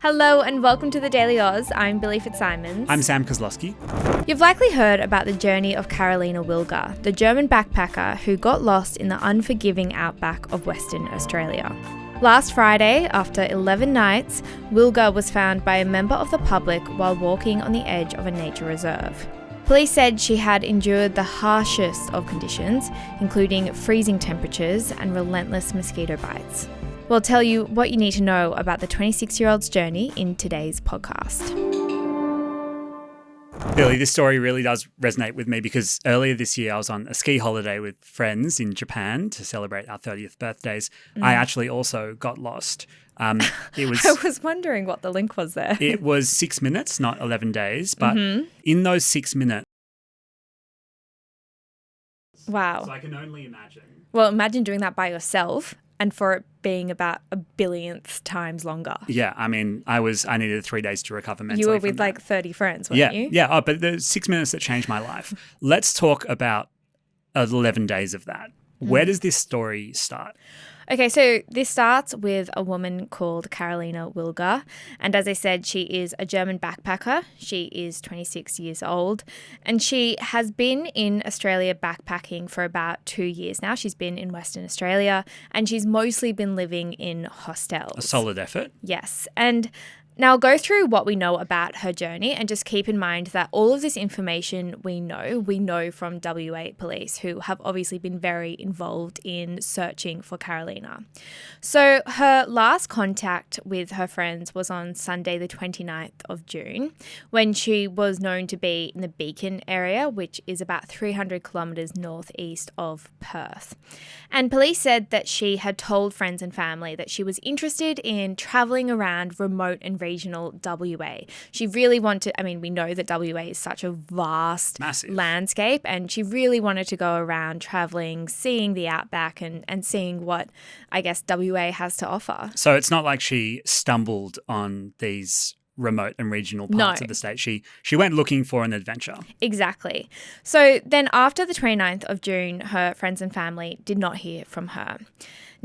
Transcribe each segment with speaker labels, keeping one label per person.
Speaker 1: Hello and welcome to the Daily Aus. I'm Billi FitzSimons.
Speaker 2: I'm Sam Koslowski.
Speaker 1: You've likely heard about the journey of Carolina Wilga, the German backpacker who got lost in the unforgiving outback of Western Australia. Last Friday, after 11 nights, Wilga was found by a member of the public while walking on the edge of a nature reserve. Police said she had endured the harshest of conditions, including freezing temperatures and relentless mosquito bites. We'll tell you what you need to know about the 26-year-old's journey in today's podcast.
Speaker 2: Billi, this story really does resonate with me because earlier this year I was on a ski holiday with friends in Japan to celebrate our 30th birthdays. I actually also got lost. I
Speaker 1: was wondering what the link was there.
Speaker 2: It was 6 minutes, not 11 days, but in those 6 minutes.
Speaker 1: Wow.
Speaker 2: So I can only imagine.
Speaker 1: Well, imagine doing that by yourself and for it being about a billionth times longer.
Speaker 2: Yeah, I mean, I needed 3 days to recover mentally.
Speaker 1: You were
Speaker 2: from
Speaker 1: with
Speaker 2: that.
Speaker 1: like 30 friends, weren't you?
Speaker 2: Yeah. Oh, but the 6 minutes that changed my life. Let's talk about 11 days of that. Where does this story start?
Speaker 1: Okay, so this starts with a woman called Carolina Wilga. And as I said, she is a German backpacker. She is 26 years old. And she has been in Australia backpacking for about 2 years now. She's been in Western Australia and she's mostly been living in hostels.
Speaker 2: A solid effort.
Speaker 1: Yes. And now I'll go through what we know about her journey and just keep in mind that all of this information we know from WA police, who have obviously been very involved in searching for Carolina. So her last contact with her friends was on Sunday the 29th of June when she was known to be in the Beacon area, which is about 300 kilometres northeast of Perth. And police said that she had told friends and family that she was interested in travelling around remote and regional WA. She really wanted, we know that WA is such a vast
Speaker 2: Massive
Speaker 1: landscape, and she really wanted to go around traveling, seeing the outback and seeing what I guess WA has to offer.
Speaker 2: So it's not like she stumbled on these remote and regional parts of the state. She went looking for an adventure.
Speaker 1: Exactly. So then after the 29th of June, her friends and family did not hear from her.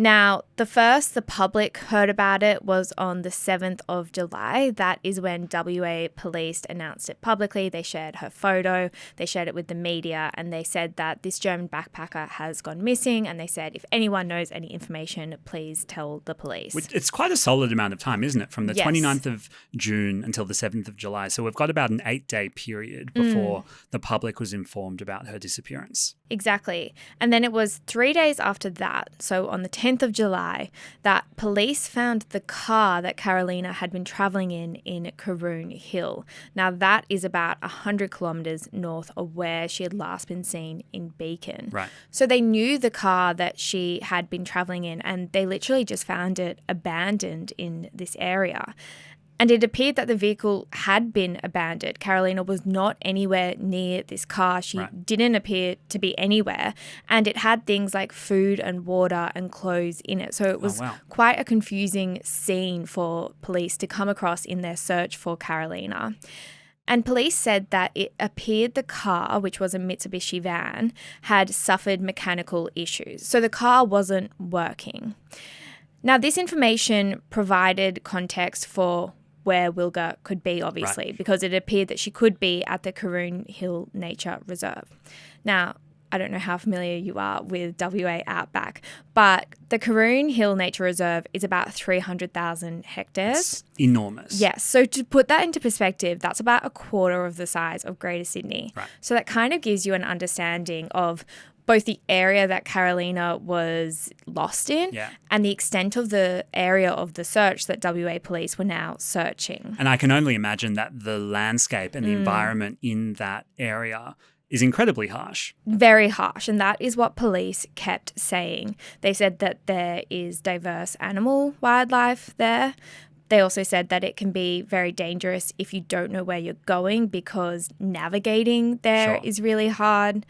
Speaker 1: Now, the public heard about it was on the 7th of July. That is when WA police announced it publicly. They shared her photo, they shared it with the media, and they said that this German backpacker has gone missing. And they said, if anyone knows any information, please tell the police.
Speaker 2: It's quite a solid amount of time, isn't it? From the
Speaker 1: Yes.
Speaker 2: 29th of June until the 7th of July. So we've got about an 8-day period before the public was informed about her disappearance.
Speaker 1: Exactly. And then it was 3 days after that, so on the 10th of July, that police found the car that Carolina had been travelling in Carolina Hill. Now, that is about 100 kilometres north of where she had last been seen in Beacon.
Speaker 2: Right.
Speaker 1: So they knew the car that she had been travelling in, and they literally just found it abandoned in this area. And it appeared that the vehicle had been abandoned. Carolina was not anywhere near this car. She didn't appear to be anywhere. And it had things like food and water and clothes in it. So it was quite a confusing scene for police to come across in their search for Carolina. And police said that it appeared the car, which was a Mitsubishi van, had suffered mechanical issues. So the car wasn't working. Now, this information provided context for where Wilga could be, obviously, because it appeared that she could be at the Carolina Hill Nature Reserve. Now, I don't know how familiar you are with WA Outback, but the Carolina Hill Nature Reserve is about 300,000 hectares.
Speaker 2: It's enormous.
Speaker 1: Yes. So to put that into perspective, that's about a quarter of the size of Greater Sydney.
Speaker 2: Right.
Speaker 1: So that kind of gives you an understanding of both the area that Carolina was lost in and the extent of the area of the search that WA police were now searching.
Speaker 2: And I can only imagine that the landscape and the environment in that area is incredibly harsh.
Speaker 1: Very harsh. And that is what police kept saying. They said that there is diverse wildlife there. They also said that it can be very dangerous if you don't know where you're going because navigating there is really hard.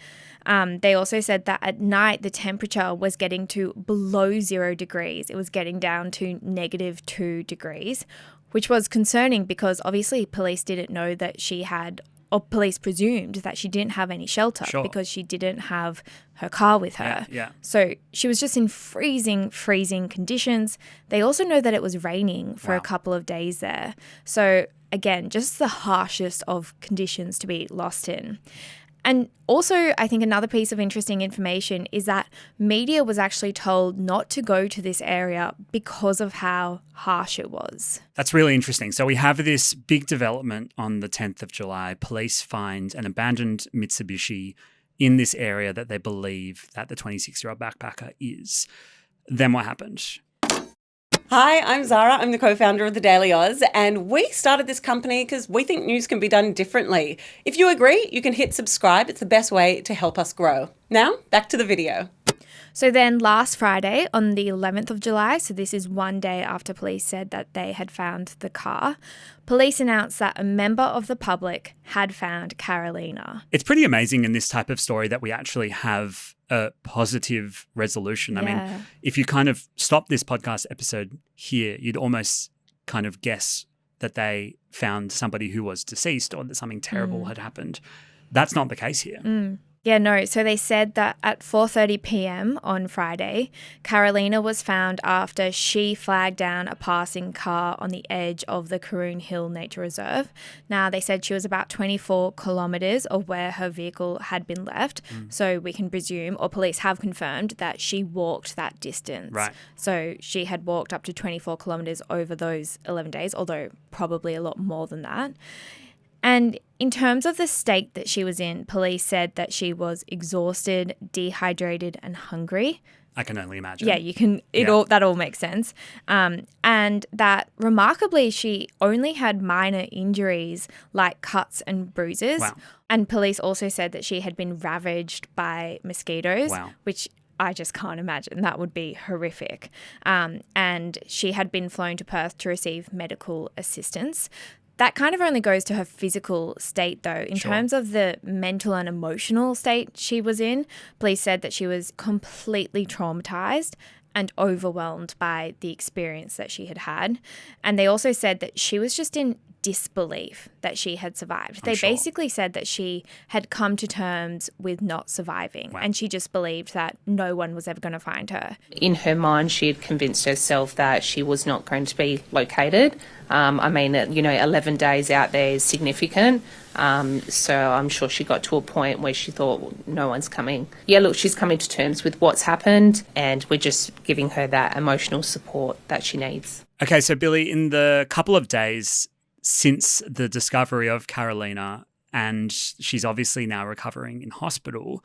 Speaker 1: They also said that at night the temperature was getting to below 0 degrees. It was getting down to -2 degrees, which was concerning because obviously police didn't know that she had or police presumed that she didn't have any shelter because she didn't have her car with her.
Speaker 2: Yeah.
Speaker 1: So she was just in freezing conditions. They also know that it was raining for a couple of days there. So again, just the harshest of conditions to be lost in. And also, I think another piece of interesting information is that media was actually told not to go to this area because of how harsh it was.
Speaker 2: That's really interesting. So we have this big development on the 10th of July. Police find an abandoned Mitsubishi in this area that they believe that the 26-year-old backpacker is. Then what happened?
Speaker 3: Hi, I'm Zara. I'm the co-founder of the Daily Aus, and we started this company because we think news can be done differently. If you agree, you can hit subscribe. It's the best way to help us grow. Now, back to the video.
Speaker 1: So then last Friday on the 11th of July, so this is one day after police said that they had found the car, police announced that a member of the public had found Carolina.
Speaker 2: It's pretty amazing in this type of story that we actually have a positive resolution.
Speaker 1: Yeah.
Speaker 2: I mean, if you kind of stop this podcast episode here, you'd almost kind of guess that they found somebody who was deceased or that something terrible had happened. That's not the case here.
Speaker 1: Yeah, no. So they said that at 4:30 p.m. on Friday, Carolina was found after she flagged down a passing car on the edge of the Karoon Hill Nature Reserve. Now, they said she was about 24 kilometres of where her vehicle had been left. So we can presume, or police have confirmed, that she walked that distance.
Speaker 2: Right.
Speaker 1: So she had walked up to 24 kilometres over those 11 days, although probably a lot more than that. And in terms of the state that she was in, police said that she was exhausted, dehydrated, and hungry.
Speaker 2: I can only imagine.
Speaker 1: Yeah, you can. That all makes sense. And that remarkably, she only had minor injuries like cuts and bruises.
Speaker 2: Wow.
Speaker 1: And police also said that she had been ravaged by mosquitoes,
Speaker 2: Wow.
Speaker 1: which I just can't imagine. That would be horrific. And she had been flown to Perth to receive medical assistance. That kind of only goes to her physical state, though. In terms of the mental and emotional state she was in, police said that she was completely traumatized and overwhelmed by the experience that she had had. And they also said that she was just in disbelief that she had survived. They basically said that she had come to terms with not surviving, and she just believed that no one was ever going to find her.
Speaker 4: In her mind, she had convinced herself that she was not going to be located. 11 days out there is significant. So I'm sure she got to a point where she thought, well, no one's coming. Yeah, look, she's coming to terms with what's happened, and we're just giving her that emotional support that she needs.
Speaker 2: Okay, so Billi, in the couple of days since the discovery of Carolina, and she's obviously now recovering in hospital,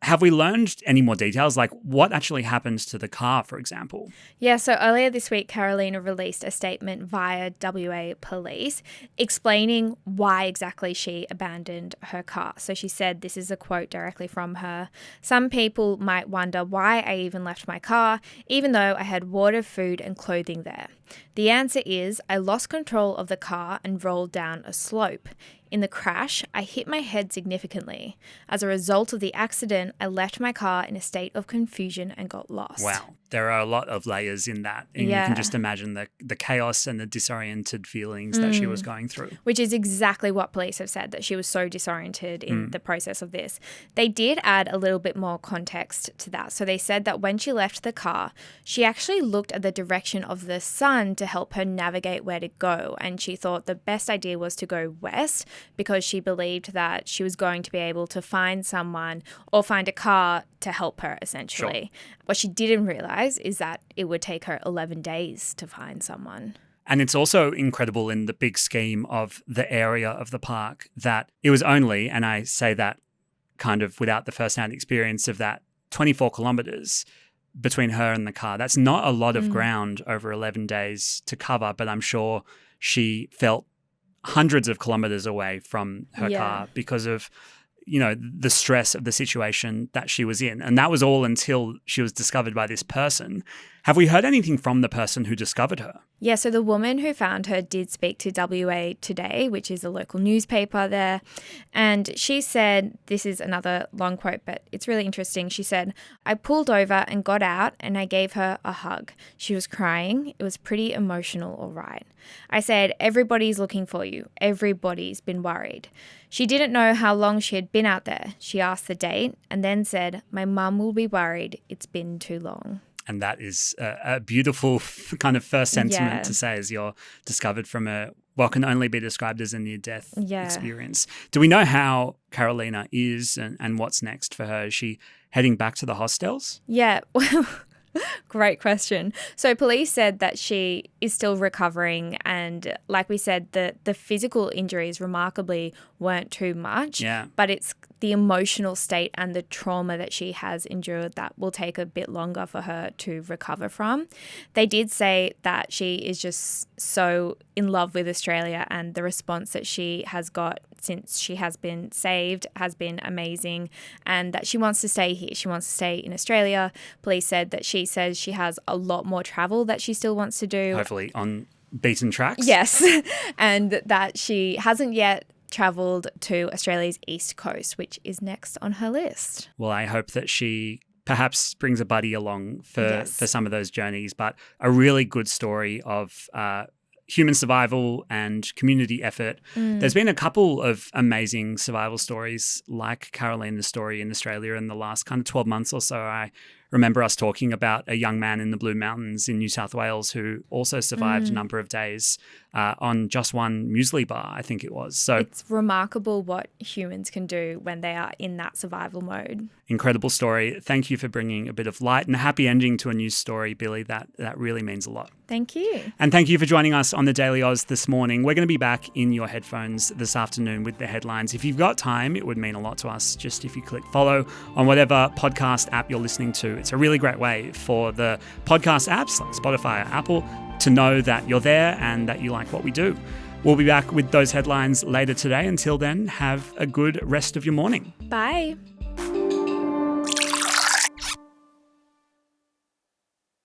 Speaker 2: have we learned any more details? Like what actually happens to the car, for example?
Speaker 1: Yeah, so earlier this week, Carolina released a statement via WA police explaining why exactly she abandoned her car. So she said, this is a quote directly from her: "Some people might wonder why I even left my car, even though I had water, food and clothing there. The answer is I lost control of the car and rolled down a slope. In the crash, I hit my head significantly. As a result of the accident, I left my car in a state of confusion and got lost."
Speaker 2: Wow. There are a lot of layers in that. And you can just imagine the chaos and the disoriented feelings that she was going through.
Speaker 1: Which is exactly what police have said, that she was so disoriented in the process of this. They did add a little bit more context to that. So they said that when she left the car, she actually looked at the direction of the sun to help her navigate where to go. And she thought the best idea was to go west because she believed that she was going to be able to find someone or find a car to help her, essentially. Sure. What she didn't realize is that it would take her 11 days to find someone.
Speaker 2: And it's also incredible in the big scheme of the area of the park that it was only, and I say that kind of without the first-hand experience of that, 24 kilometres between her and the car. That's not a lot of ground over 11 days to cover, but I'm sure she felt hundreds of kilometres away from her car because of, you know, the stress of the situation that she was in. And that was all until she was discovered by this person. Have we heard anything from the person who discovered her?
Speaker 1: Yeah, so the woman who found her did speak to WA Today, which is a local newspaper there. And she said, this is another long quote, but it's really interesting. She said, "I pulled over and got out and I gave her a hug. She was crying. It was pretty emotional, all right. I said, everybody's looking for you. Everybody's been worried. She didn't know how long she had been out there. She asked the date and then said, my mum will be worried. It's been too long."
Speaker 2: And that is a beautiful kind of first sentiment to say as you're discovered from what can only be described as a near-death experience. Do we know how Carolina is and what's next for her? Is she heading back to the hostels?
Speaker 1: Yeah, great question. So police said that she is still recovering, and like we said, the physical injuries remarkably weren't too much, but it's the emotional state and the trauma that she has endured that will take a bit longer for her to recover from. They did say that she is just so in love with Australia, and the response that she has got since she has been saved has been amazing, and that she wants to stay here. She wants to stay in Australia. Police said that she says she has a lot more travel that she still wants to do.
Speaker 2: Hopefully on beaten tracks.
Speaker 1: Yes, and that she hasn't yet travelled to Australia's east coast, which is next on her list.
Speaker 2: Well, I hope that she perhaps brings a buddy along for some of those journeys, but a really good story of human survival and community effort. There's been a couple of amazing survival stories like Carolina's story in Australia in the last kind of 12 months or so. I remember us talking about a young man in the Blue Mountains in New South Wales who also survived a number of days on just one muesli bar, I think it was. So
Speaker 1: it's remarkable what humans can do when they are in that survival mode.
Speaker 2: Incredible story. Thank you for bringing a bit of light and a happy ending to a news story, Billi. That really means a lot.
Speaker 1: Thank you.
Speaker 2: And thank you for joining us on the Daily Aus this morning. We're going to be back in your headphones this afternoon with the headlines. If you've got time, it would mean a lot to us just if you click follow on whatever podcast app you're listening to. It's a really great way for the podcast apps like Spotify or Apple to know that you're there and that you like what we do. We'll be back with those headlines later today. Until then, have a good rest of your morning.
Speaker 1: Bye.